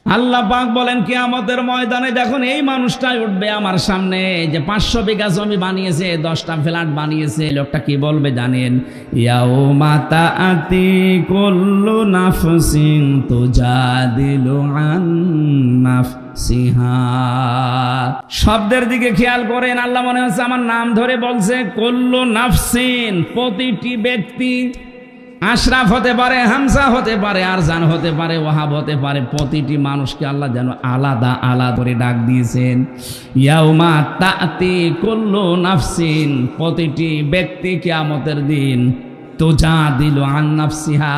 আল্লাহ পাক বলেন কিয়ামতের ময়দানে যখন এই মানুষটাই উঠবে আমার সামনে, যে 500 বিঘা জমি বানিয়েছে, 10টা ফ্ল্যাট বানিয়েছে, লোকটা কি বলবে জানেন? ইয়াউমা তাআতি কুল্লু নাফসিন তুজাদিলু আন নাফসিহা। শব্দের দিকে খেয়াল করেন, আল্লাহ মনে হচ্ছে আমার নাম ধরে বলছে। কুল্লু নাফসিন, প্রতিটি ব্যক্তি, আশরাফ হতে পারে, হামজা হতে পারে, আরজান হতে পারে, ওয়াহাব হতে পারে, প্রতিটি মানুষকে আল্লাহ যেন আলাদা আলাদা করে ডাক দিয়েছেন। ইয়াউমা তাআতি কুল্লু নাফসিন, প্রতিটি ব্যক্তি কিয়ামতের দিন তুজাদিলু আন নাফসিহা,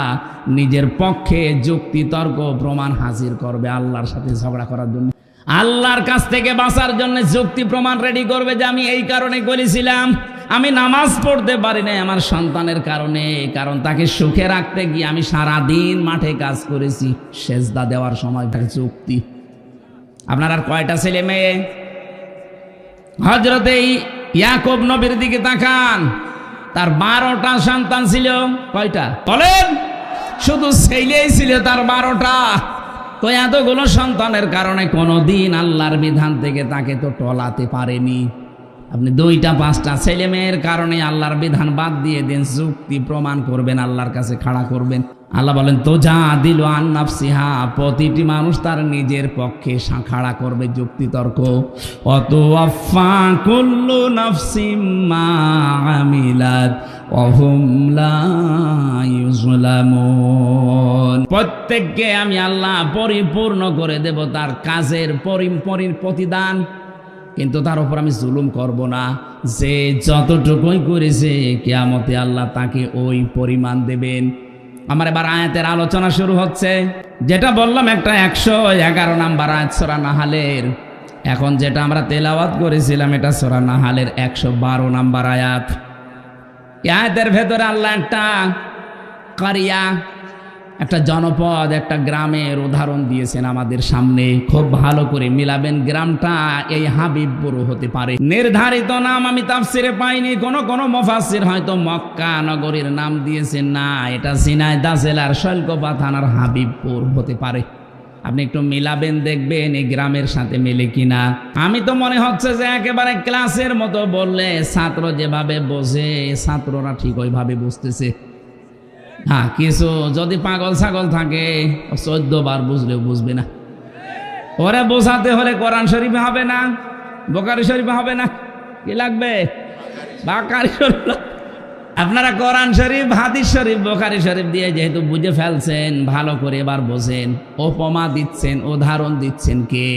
নিজের পক্ষে যুক্তি তর্ক প্রমাণ হাজির করবে আল্লাহর সাথে ঝগড়া করার জন্য। আল্লাহর কাছ থেকে বাঁচার জন্য যুক্তি প্রমাণ রেডি করবে যে আমি এই কারণে করেছিলাম, আমি নামাজ পড়তে পারি না আমার সন্তানের কারণে, কারণ তাকে সুখে রাখতে গিয়ে আমি সারাদিন মাঠে কাজ করেছি, সেজদা দেওয়ার সময় তাকে যুক্তি। আপনার আর কয়টা ছেলে মেয়ে? হযরতে ইয়াকুব নবীর দিকে তাকান, তার 12টা সন্তান ছিল। কয়টা বলেন? শুধু ছেলেই ছিল তার 12টা। তো এতগুলো সন্তানের কারণে কোনোদিন আল্লাহর বিধান থেকে তাকে তো টলাতে পারেনি। আপনি 2টা 5টা ছেলে মেয়ের কারণে আল্লাহর বিধান বাদ দিয়ে দিন, যুক্তি প্রমাণ করবেন, আল্লাহর কাছে খাড়া করবেন। আল্লাহ বলেন তুজাদিলু আন নাফসিহা, প্রতিটি মানুষ তার নিজের পক্ষে খাড়া করবে যুক্তি তর্ক। ওয়াতুওয়াফা কুল্লু নাফসিম মা আমিলাত ওয়া হুম লা ইউযলামুন, প্রত্যেককে আমি আল্লাহ পরিপূর্ণ করে দেব তার কাজের প্রতিদান, কিন্তু তার উপর আমি জুলুম করব না। যে যতটুকুই করেছে কিয়ামতে আল্লাহ তাকে ওই পরিমাণ দেবেন। আমার এবার আয়াতের আলোচনা শুরু হচ্ছে। যেটা বললাম একটা 111 নাম্বার আয়াত সূরা নাহালের। এখন যেটা আমরা তেলাওয়াত করেছিলাম এটা সূরা নাহালের 112 নাম্বার আয়াত। এই আয়াতের ভেতরে আল্লাহ একটা কারিয়া, একটা জনপদ, একটা গ্রামের উদাহরণ দিয়েছেন আমাদের সামনে। খুব ভালো করে মিলাবেন। গ্রামটা এই হাবিবপুর হতে পারে, নির্ধারিত নাম আমি তাফসিরে পাইনি। কোন মুফাসসির হয়তো মক্কা নগরীর নাম দিয়েছেন, না, এটা ঝিনাইদহ জেলার শৈলকুপা থানার হাবিবপুর হতে পারে। আপনি একটু মিলাবেন, দেখবেন এই গ্রামের সাথে মেলে কিনা। আমি তো মনে হচ্ছে যে একেবারে ক্লাসের মতো বললে ছাত্র যেভাবে বোঝে, ছাত্ররা ঠিক ওইভাবে বুঝতেছে। হ্যাঁ, কিছু যদি পাগল ছাগল থাকে 14 বার বুঝলেও বুঝবে না। ওরে বোঝাতে হলে কোরআন শরীফে হবে না, বুখারী শরীফে হবে না, কি লাগবে? বুখারী শরীফ। আপনারা কোরআন শরীফ, হাদিস শরীফ, বুখারী শরীফ দিয়ে যেহেতু বুঝে ফেলছেন, ভালো করে এবার বোঝেন। উপমা দিচ্ছেন, উদাহরণ দিচ্ছেন কে?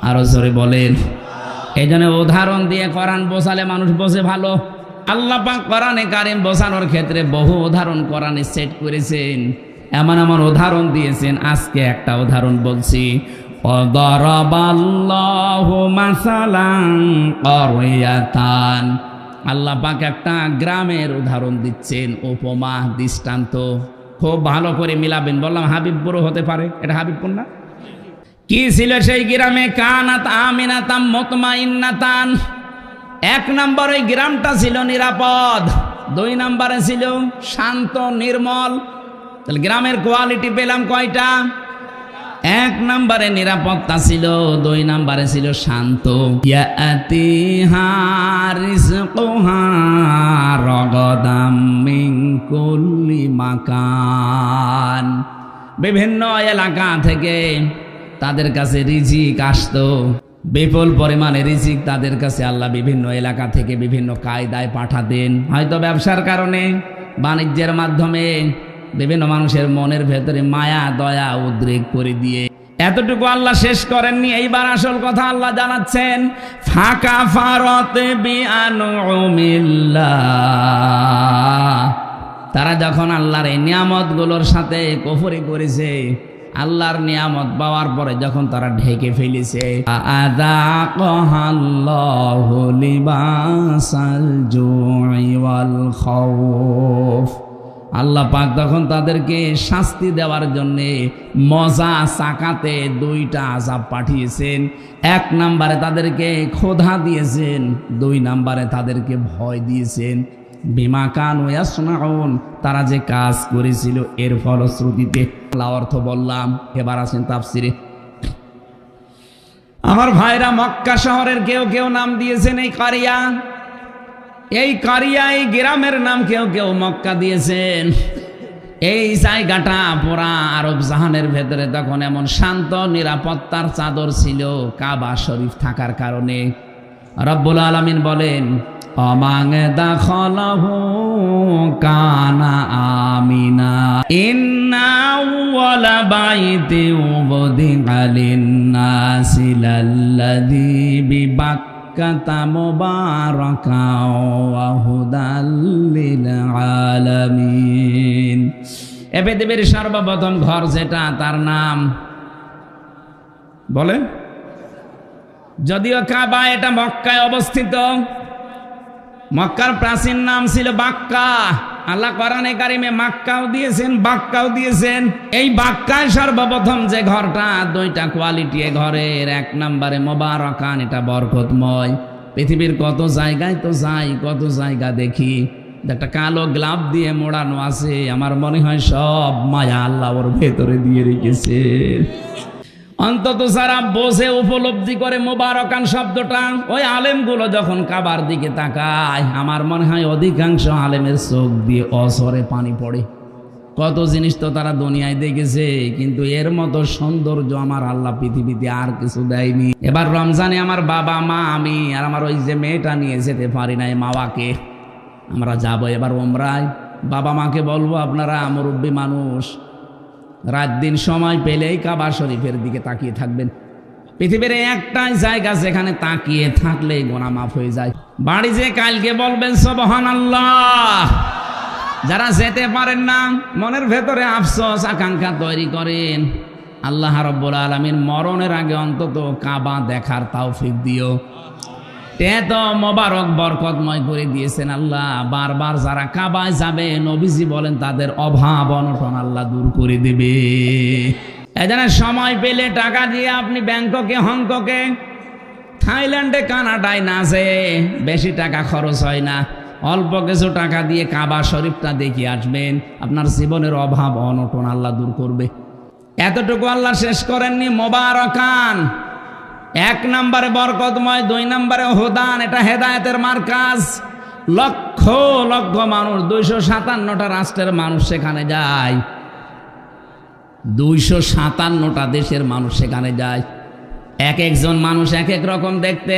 আরো জোরে বলেন। এই জন্য উদাহরণ দিয়ে কোরআন বোঝালে মানুষ বোঝে ভালো। আল্লাহ পাক কোরআনে কারীম বোঝানোর ক্ষেত্রে বহু উদাহরণ কোরআনে সেট করেছেন, এমন এমন উদাহরণ দিয়েছেন। আজকে একটা উদাহরণ বলছি। ওয়াদারাবাল্লাহু মাসালান ক্বরিয়াতান, আল্লাহ পাক একটা গ্রামের উদাহরণ দিচ্ছেন, উপমা, দৃষ্টান্ত। খুব ভালো করে মিলাবেন। বললাম হাবিবপুর হতে পারে, এটা হাবিবপুর না? কি ছিল সেই গ্রামে? কানাত আমিনাতাম মুতমাইন্নাতান। 1 নম্বরে গ্রামটা ছিল নিরাপদ, 2 নম্বরে ছিল শান্ত নির্মল। তাহলে গ্রামের কোয়ালিটি পেলাম কয়টা? 1 নম্বরে নিরাপত্তা ছিল, 2 নম্বরে ছিল শান্ত। ইয়াতিহা রিজকুহা রাগাদাম মিন কুল্লি মাকান, বিভিন্ন এলাকা থেকে তাদের কাছে রিজিক আসতো, বিপুল পরিমাণে রিজিক তাদের কাছে আল্লাহ বিভিন্ন এলাকা থেকে বিভিন্ন কায়দায় পাঠাতেন। হয়তো ব্যবসার কারণে, বাণিজ্যের মাধ্যমে বিভিন্ন মানুষের মনের ভেতরে মায়া দয়া উদ্রেক করে দিয়ে। এতটুকু আল্লাহ শেষ করেননি, এইবার আসল কথা আল্লাহ জানাচ্ছেন। ফাকাফারাত বিআনউমিল্লাহ, তারা যখন আল্লাহর এই নিয়ামতগুলোর সাথে কুফরি করেছে, আল্লাহর নিয়ামত পাওয়ার পরে যখন তারা ঢেকে ফেলেছে, আযাকাহাল্লাহু লিবাসাল জুই ওয়াল খাউফ, আল্লাহ পাক তখন তাদেরকে শাস্তি দেওয়ার জন্যে মজা চাকাতে 2টা আযাব পাঠিয়েছেন। 1 নম্বরে তাদেরকে ক্ষুধা দিয়েছেন, 2 নম্বরে তাদেরকে ভয় দিয়েছেন। বিমা কানু ইয়াসনাউন, তারা যে কাজ করেছিল এর ফলশ্রুতিতে। অর্থ বললাম, এবার আছেন তাফসিরে। আমার ভাইরা, মক্কা শহরের কেউ কেউ নাম দিয়েছেন এই কারিয়া। এই কারিয়া, এই গ্রামের নাম কেউ কেউ মক্কা দিয়েছেন। এই জায়গাটা পুরা আরব জাহানের ভেতরে তখন এমন শান্ত নিরাপত্তার চাদর ছিল কাবা শরীফ থাকার কারণে। রব্বুল আলামিন বলেন, অমাং দাখলাহু কানা আমিনা ইন্না ওয়ালা বাইতি উবদিআ লিন্নাসি লাল্লাযী বিবাক্কাতা মুবারাকাও ওয়া হুদাল লিল আলামিন। এ পৃথিবীর সর্বপ্রথম ঘর যেটা, তার নাম বলেন। যদিও কাবা এটা মক্কায় অবস্থিত, মক্কার প্রাচীন নাম ছিল বাক্কা। আল্লাহ কোরআনে কারিমে মাক্কাও দিয়েছেন, বাক্কাও দিয়েছেন। এই বাক্কায় সর্বপ্রথম যে ঘরটা, দুইটা কোয়ালিটি এ ঘরের। এক নম্বরে মোবারকান, এটা বরকতময়। পৃথিবীর কত জায়গায় তো যাই, কত জায়গা দেখি একটা কালো গ্লাভ দিয়ে মোড়ানো আছে, আমার মনে হয় সব মায়া আল্লাহ ওর ভেতরে দিয়ে রেখেছে। অন্তত যারা বোঝে, উপলব্ধি করে মোবারকান শব্দটা, ওই আলেমগুলো যখন কাবার দিকে তাকায়, আমার মনে হয় অধিকাংশ আলেমের চোখ দিয়ে অসরে পানি পড়ে। কত জিনিস তো তারা দুনিয়ায় দেখেছে, কিন্তু এর মতো সৌন্দর্য আমার আল্লাহ পৃথিবীতে আর কিছু দেয়নি। এবার রমজানে আমার বাবা মা, আমি আর আমার ওই যে মেয়েটা নিয়ে যেতে পারি নাই মাওয়াকে, আমরা যাবো এবার ওমরায়। বাবা মাকে বলবো, আপনারা মুরব্বী মানুষ, রাত দিন সময় পেলেই কাবা শরীফের দিকে তাকিয়ে থাকবেন। পৃথিবীর একটাই জায়গা যেখানে তাকিয়ে থাকলেই গুনাহ মাফ হয়ে যায়। বাড়ি যে কালকে বলবেন সুবহানাল্লাহ। যারা যেতে পারেন না, মনের ভেতরে আফসোস আকাঙ্ক্ষা তৈরি করেন, আল্লাহ রাব্বুল আলামিন মরণের আগে অন্তত কাবা দেখার তৌফিক দিও। এত মোবারক বরকতময় করে দিয়েছেন আল্লাহ। বারবার যারা কাবায় যাবে, নবীজি বলেন তাদের অভাব অনটন আল্লাহ দূর করে দেবে। এজন্য সময় পেলে টাকা দিয়ে আপনি ব্যাংককে, হংকংয়ে, থাইল্যান্ডে, কানাডায় না যেয়ে, বেশি টাকা খরচ হয় না, অল্প কিছু টাকা দিয়ে কাবা শরীফটা দেখে আসবেন, আপনার জীবনের অভাব অনটন আল্লাহ দূর করবে। এতটুকু আল্লাহ শেষ করেননি। মোবারকান, এক নম্বরে বরকতময়, দুই নম্বরে হুদান, এটা হেদায়েতের মার্কাজ। লক্ষ লক্ষ মানুষ, 257টা রাষ্ট্রের মানুষ সেখানে যায়, 257টা দেশের মানুষ সেখানে যায়। এক একজন মানুষ এক এক রকম দেখতে।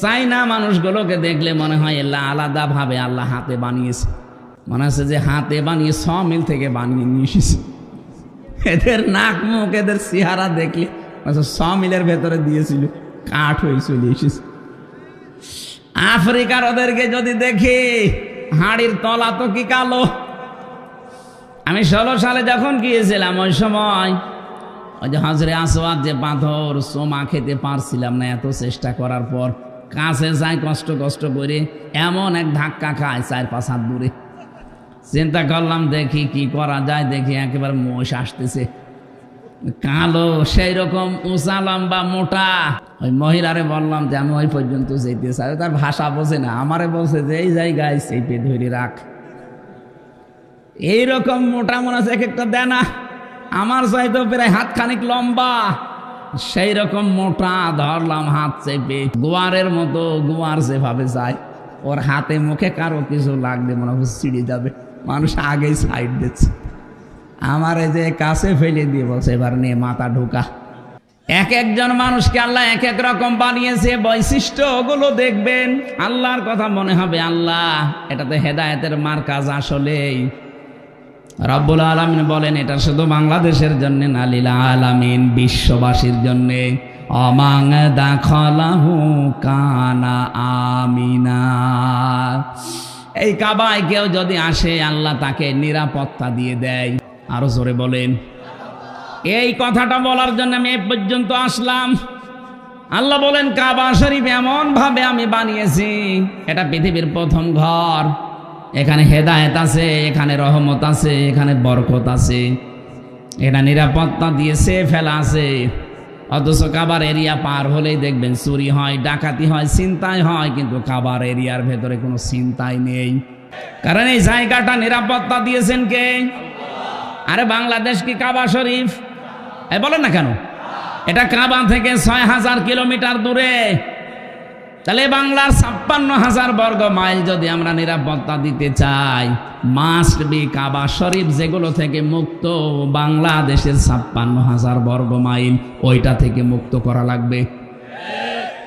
চাইনা মানুষগুলোকে দেখলে মনে হয় আল্লাহ আলাদাভাবে আল্লাহ হাতে বানিয়েছে, মনে হচ্ছে যে হাতে বানিয়ে 6 মিল থেকে বানিয়ে নিয়ে এসেছে। এদের নাক মুখ, এদের চেহারা দেখলে 6 মিলের ভেতরে দিয়েছিল, কাঠ হয়ে চলে এসেছে। আফ্রিকার ওদেরকে যদি দেখি, হাড়ির তলা তো কি কালো। আমি 16 সালে যখন গিয়েছিলাম, ওই সময় ওই যে হজরে আসওয়াদ যে পাথর, সোমা খেতে পারছিলাম না, এত চেষ্টা করার পর কাছে যাই কষ্ট করে, এমন এক ধাক্কা খায় 4-5 হাত দূরে। চিন্তা করলাম দেখি কি করা যায়, দেখি একেবারে মোষ আসতেছে, কালো, সেই রকম উঁচা লম্বা মোটা। ওই মহিলারে বললাম যে আমি ওই পর্যন্ত যেতে চাই। তার ভাষা বোঝে না, আমারে বলছে যে এই জায়গায় চেপে ধরে রাখ। এইরকম মোটা মনে আছে, এক একটা দেয় না, আমার চাইতো প্রায় হাতখানিক লম্বা, সেই রকম মোটা। ধরলাম হাত চেপে, গোয়ারের মতো, গোয়ার যেভাবে যায়, ওর হাতে মুখে কারো কিছু লাগলে মনে হচ্ছে ছিঁড়ে যাবে, মানুষ আগেই সাইড দিচ্ছে। আমার এই যে কাছে ফেলে দিয়ে বলছে এবার নিয়ে মাথা ঢোকা। এক একজন মানুষকে আল্লাহ এক এক রকম বানিয়েছে, বৈশিষ্ট্য ওগুলো দেখবেন, আল্লাহর কথা মনে হবে আল্লাহ। এটাতে হেদায়েতের মার্কাজ। আসলেই রব্বুল আলামিন বলেন এটা শুধু বাংলাদেশের জন্য না, লিল আলামিন, বিশ্ববাসীর জন্য। অমাং দাখলাহু কানা আমিনা। এই কাবায় কেউ যদি আসে, আল্লাহ তাকে নিরাপত্তা দিয়ে দেয়। আরো জোরে বলেন। এই কথাটা বলার জন্য আমি এই পর্যন্ত আসলাম। আল্লাহ বলেন কাবা শরীফ এমন ভাবে আমি বানিয়েছি, এটা পৃথিবীর প্রথম ঘর। এখানে হেদায়েত আছে, এখানে রহমত আছে, এখানে বরকত আছে, এটা নিরাপত্তা দিয়েছে ফেলা আছে। অথচ কাবার এরিয়া পার হলেই দেখবেন চুরি হয়, ডাকাতি হয়, ছিনতাই হয়, কিন্তু কাবার এরিয়ার ভেতরে কোনো ছিনতাই নেই। কারণ এই জায়গাটা নিরাপত্তা দিয়েছেন কে? আরে বাংলাদেশ কি কাবা শরীফ? বলেন না কেন? এটা কাবা থেকে ৬,০০০ কিলোমিটার দূরে। তাহলে বাংলার ৫৬,০০০ বর্গ মাইল যদি আমরা নিরাপত্তা দিতে চাই, মাস্ট বি কাবা শরীফ যেগুলো থেকে মুক্ত, বাংলাদেশের ৫৬,০০০ বর্গ মাইল ওইটা থেকে মুক্ত করা লাগবে।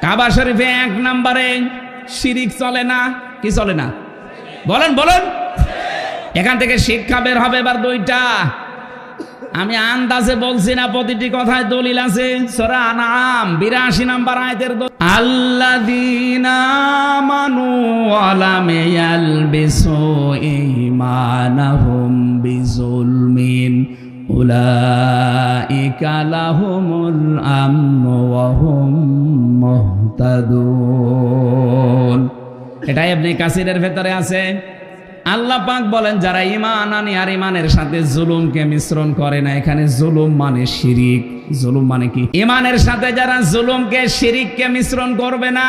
কাবা শরীফে ১ নম্বরে শিরিক চলে না। কি চলে না? বলেন বলেন। এখান থেকে শিক্ষা বের হবে এবার ২টা। আমি আন্দাজে বলছি না, প্রতিটি কথায় দলিল আছে। সূরা আনআম ৮২ নম্বর আয়াতের আল্লাযীনা আমানু ওয়া লাম ইয়ালবিসু ঈমানাহুম বিযুলমিন উলাইকা লাহুমুল আমনু ওয়া হুম মুহতাদুন। এটা ইবনে কাসিরের ভেতরে আছে। আল্লাহ পাক বলেন যারা ঈমান আনে আর ঈমানের সাথে জুলুমকে মিশ্রণ করে না। এখানে জুলুম মানে শিরিক। জুলুম মানে কি? ঈমানের সাথে যারা জুলুমকে শিরিককে মিশ্রণ করবে না,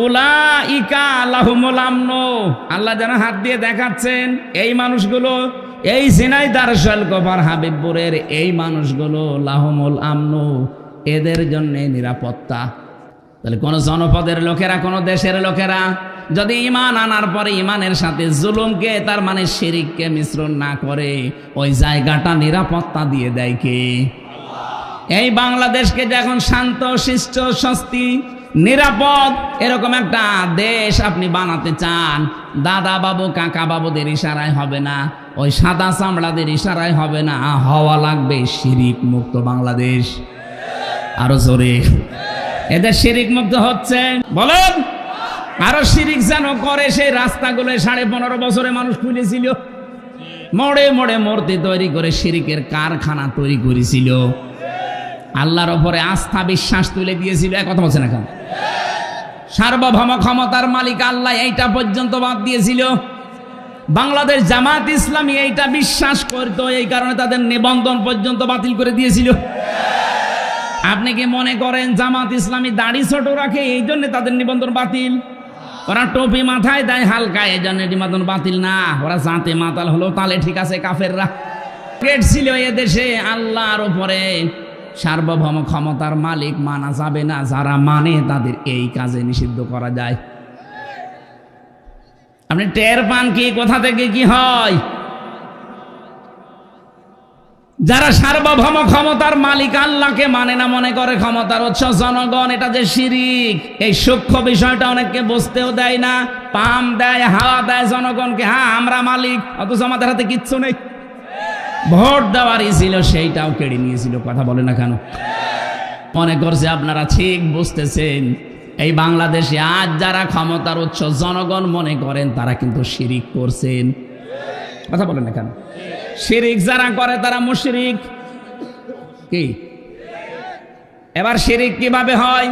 উলাইকা লাহুমুল আমনু। আল্লাহ যেন হাত দিয়ে দেখাচ্ছেন এই মানুষগুলো, এই ঝিনাইদহ শৈলকুপার হাবিবপুরের এই মানুষগুলো লাহুমুল আমনু, এদের জন্য নিরাপত্তা। তাহলে কোন জনপদের লোকেরা, কোন দেশের লোকেরা যদি ঈমান আনার পরে ঈমানের সাথে জুলুমকে, তার মানে শিরিককে মিশ্রণ না করে, ওই জায়গাটা নিরাপত্তা দিয়ে দেয় কে? এই বাংলাদেশকে যখন শান্ত শিষ্ট স্বস্তি নিরাপদ এরকম একটা দেশ আপনি বানাতে চান, দাদা বাবু কাকা বাবুদের ইশারায় হবে না, ওই সাদা চামড়াদের ইশারায় হবে না, হওয়া লাগবে শিরিক মুক্ত বাংলাদেশ। আরো জোরে। এদের শিরিক মুক্ত হচ্ছে বলেন। আরো শিরিক যেন করে সেই রাস্তাগুলো ১৫.৫ বছরে মানুষ খুলেছিল, মোড়ে মোড়ে মূর্তি তৈরি করে শিরিকের কারখানা তৈরি করেছিল, আল্লাহর ওপরে আস্থা বিশ্বাস তুলে দিয়েছিল। কথা বলছে না কেন? সার্বভৌম ক্ষমতার মালিক আল্লাহ, এইটা পর্যন্ত বাদ দিয়েছিল। বাংলাদেশ জামাত ইসলামী এইটা বিশ্বাস করতো, এই কারণে তাদের নিবন্ধন পর্যন্ত বাতিল করে দিয়েছিল। আপনি কি মনে করেন জামাত ইসলামী দাড়ি ছোট রাখে এই জন্য তাদের নিবন্ধন বাতিল? ওরা টুপি মাথায় দেয় হালকা, এই জন্য নিবন্ধন বাতিল না। ওরা জাতে মাতাল হলো, তাহলে ঠিক আছে কাফেররা। গেট ছিল এদেশে আল্লাহর উপরে সার্বভৌম ক্ষমতার মালিক মানা যাবে না, যারা মানে তাদের এই কাজে নিষিদ্ধ করা যায়। আপনি টের পান কি কোথা থেকে কি হয়? যারা সার্বভৌম ক্ষমতার মালিক আল্লাহকে মানে না, মনে করে ক্ষমতার উৎস জনগণ, এটা যে শিরিক, এই সূক্ষ্ম বিষয়টা অনেককে বুঝতেও দেয় না। পাম দেয়, হাওয়া দেয় জনগণকে, হ্যাঁ আমরা মালিক, অথচ আমাদের হাতে কিচ্ছু নেই। ভোট দেওয়ারই ছিল, সেইটাও কেড়ে নিয়েছিল। কথা বলে না কেন? মনে করছে আপনারা ঠিক বুঝতেছেন। এই বাংলাদেশে আজ যারা ক্ষমতার উৎস জনগণ মনে করেন, তারা কিন্তু শিরিক করছেন। কথা বলে না কেন? শিরিক যারা করে তারা মুশরিক। কি? এবার শিরিক কিভাবে হয়?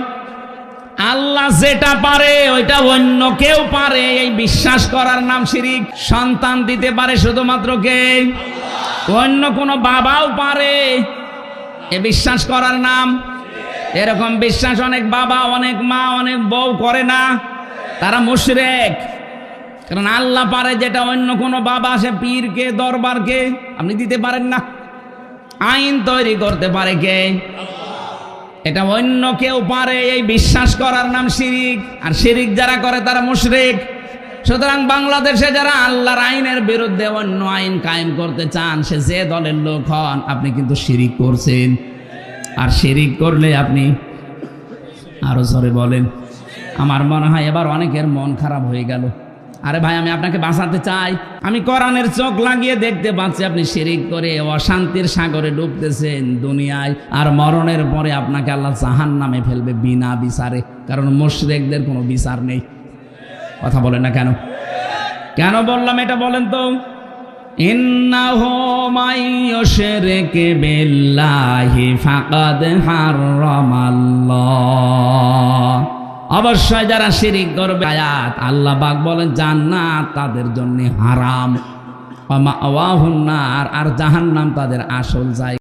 আল্লাহ যেটা পারে ওইটা অন্য কেউ পারে, এই বিশ্বাস করার নাম শিরিক। সন্তান দিতে পারে শুধুমাত্র কে? অন্য কোনো বাবাও পারে, এ বিশ্বাস করার নাম। এরকম বিশ্বাস অনেক বাবা, অনেক মা, অনেক বউ করে না, তারা মুশরিক। কারণ আল্লাহ পারে যেটা অন্য কোনো বাবা, সে পীরকে দরবারকে আপনি দিতে পারেন না। আইন তৈরি করতে পারে কে? এটা অন্য কেউ পারে, এই বিশ্বাস করার নাম শিরিক। আর শিরিক যারা করে তারা মুশরিক। সুতরাং বাংলাদেশে যারা আল্লাহর আইনের বিরুদ্ধে অন্য আইন কায়েম করতে চান, সে যে দলের লোক হন, আপনি কিন্তু শিরিক করছেন। আর শিরিক করলে আপনি, আরো জোরে বলেন। আমার মনে হয় এবার অনেকের মন খারাপ হয়ে গেল। আরে ভাই, আমি আপনাকে বাঁচাতে চাই। আমি কোরআনের চোখ লাগিয়ে দেখতে পাচ্ছি আপনি শিরিক করে অশান্তির সাগরে ডুবতেছেন দুনিয়ায়, আর মরণের পরে আপনাকে আল্লাহ জাহান্নামে ফেলবে বিনা বিচারে। কারণ মুশরিকদের কোনো বিচার নেই। কথা বলেন না কেন? কেন বললাম এটা বলেন তো? ইন্নাহু মাইয়ুশরিক বিল্লাহি ফাকাদ হারামাল্লাহ। অবশ্যই যারা শিরিক করবে, আয়াত আল্লাহ পাক বলেন জান্নাত তাদের জন্য হারাম, ওয়া মাওয়াহুন নার, আর জাহান্নাম তাদের আসল জায়গা।